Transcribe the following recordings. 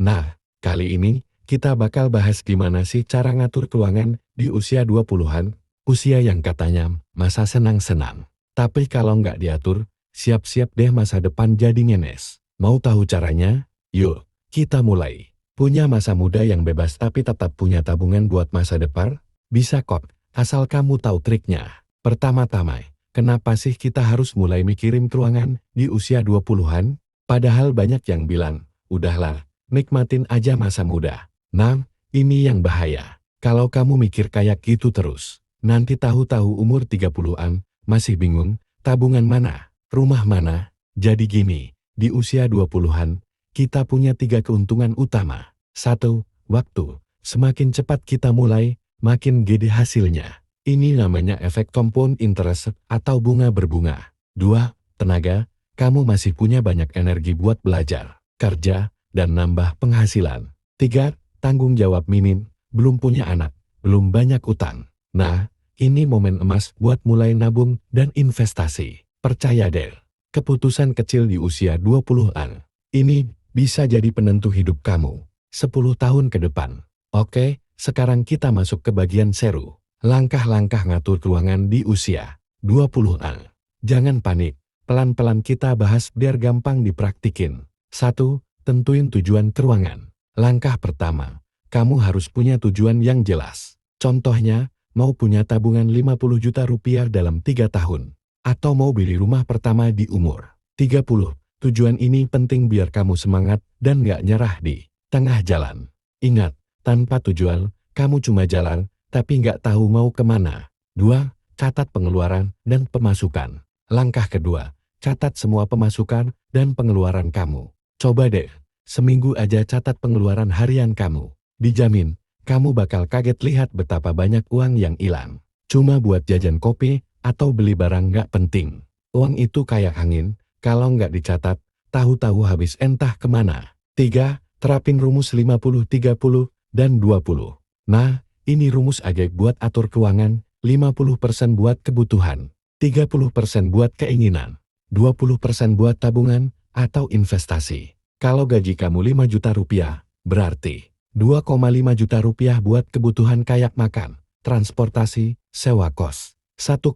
Nah, kali ini kita bakal bahas gimana sih cara ngatur keuangan di usia 20-an, usia yang katanya masa senang-senang. Tapi kalau nggak diatur, siap-siap deh masa depan jadi ngenes. Mau tahu caranya? Yuk, kita mulai. Punya masa muda yang bebas tapi tetap punya tabungan buat masa depan? Bisa kok, asal kamu tahu triknya. Pertama-tama, kenapa sih kita harus mulai mikirin keuangan di usia 20-an? Padahal banyak yang bilang, udahlah, nikmatin aja masa muda. Nah, ini yang bahaya. Kalau kamu mikir kayak gitu terus, nanti tahu-tahu umur 30-an, masih bingung, tabungan mana, rumah mana. Jadi gini, di usia 20-an, kita punya 3 keuntungan utama. 1. Waktu. Semakin cepat kita mulai, makin gede hasilnya. Ini namanya efek compound interest atau bunga berbunga. 2. Tenaga. Kamu masih punya banyak energi buat belajar, kerja, dan nambah penghasilan. 3. Tanggung jawab minim, belum punya anak, belum banyak utang. Nah, ini momen emas buat mulai nabung dan investasi. Percaya deh, keputusan kecil di usia 20-an, ini bisa jadi penentu hidup kamu 10 tahun ke depan. Oke, sekarang kita masuk ke bagian seru. Langkah-langkah ngatur keuangan di usia 20-an. Jangan panik, pelan-pelan kita bahas biar gampang dipraktikin. 1. Tentuin tujuan keuangan. Langkah pertama, kamu harus punya tujuan yang jelas. Contohnya, mau punya tabungan 50 juta rupiah dalam 3 tahun. Atau mau beli rumah pertama di umur 30. Tujuan ini penting biar kamu semangat dan gak nyerah di tengah jalan. Ingat, tanpa tujuan, kamu cuma jalan, tapi gak tahu mau kemana. 2. Catat pengeluaran dan pemasukan. Langkah kedua, catat semua pemasukan dan pengeluaran kamu. Coba deh, seminggu aja catat pengeluaran harian kamu. Dijamin, kamu bakal kaget lihat betapa banyak uang yang hilang. Cuma buat jajan kopi atau beli barang gak penting. Uang itu kayak angin, kalau nggak dicatat, tahu-tahu habis entah kemana. 3. Terapin rumus 50-30 dan 20. Nah, ini rumus ajaib buat atur keuangan, 50% buat kebutuhan, 30% buat keinginan, 20% buat tabungan atau investasi. Kalau gaji kamu 5 juta rupiah, berarti 2,5 juta rupiah buat kebutuhan kayak makan, transportasi, sewa kos. 1,5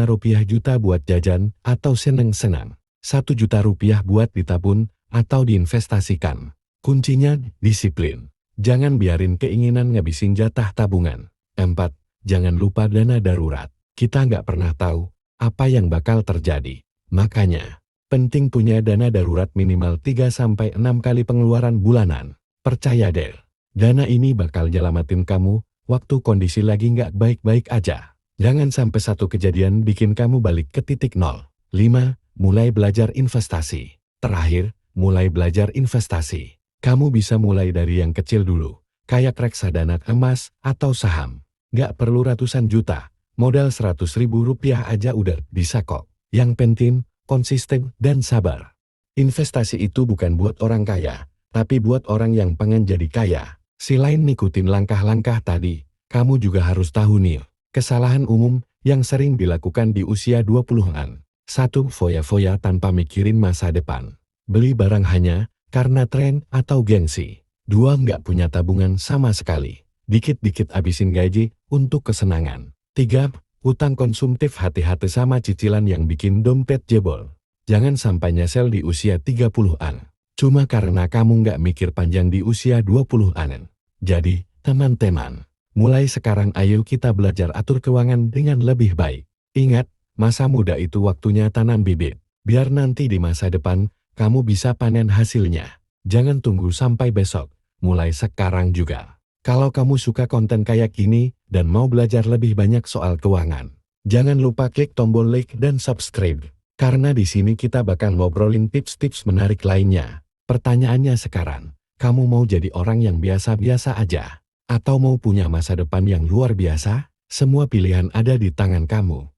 rupiah juta buat jajan atau seneng-senang. 1 juta rupiah buat ditabung atau diinvestasikan. Kuncinya disiplin. Jangan biarin keinginan ngabisin jatah tabungan. 4. Jangan lupa dana darurat. Kita nggak pernah tahu apa yang bakal terjadi. Makanya, penting punya dana darurat minimal 3-6 kali pengeluaran bulanan. Percaya deh, dana ini bakal nyelamatin kamu waktu kondisi lagi nggak baik-baik aja. Jangan sampai satu kejadian bikin kamu balik ke titik nol. 5. Mulai belajar investasi. Terakhir, mulai belajar investasi. Kamu bisa mulai dari yang kecil dulu, kayak reksadana emas atau saham. Gak perlu ratusan juta, modal 100.000 rupiah aja udah bisa kok. Yang penting, konsisten dan sabar. Investasi itu bukan buat orang kaya, tapi buat orang yang pengen jadi kaya. Selain ngikutin langkah-langkah tadi, kamu juga harus tahu nih, kesalahan umum yang sering dilakukan di usia 20-an. 1. Foya-foya tanpa mikirin masa depan. Beli barang hanya karena tren atau gengsi. 2. Nggak punya tabungan sama sekali. Dikit-dikit habisin gaji untuk kesenangan. 3. Utang konsumtif, hati-hati sama cicilan yang bikin dompet jebol. Jangan sampai nyesel di usia 30-an. Cuma karena kamu nggak mikir panjang di usia 20-an. Jadi, teman-teman, mulai sekarang ayo kita belajar atur keuangan dengan lebih baik. Ingat, masa muda itu waktunya tanam bibit, biar nanti di masa depan, kamu bisa panen hasilnya. Jangan tunggu sampai besok, mulai sekarang juga. Kalau kamu suka konten kayak gini, dan mau belajar lebih banyak soal keuangan, jangan lupa klik tombol like dan subscribe. Karena di sini kita bakal ngobrolin tips-tips menarik lainnya. Pertanyaannya sekarang, kamu mau jadi orang yang biasa-biasa aja? Atau mau punya masa depan yang luar biasa? Semua pilihan ada di tangan kamu.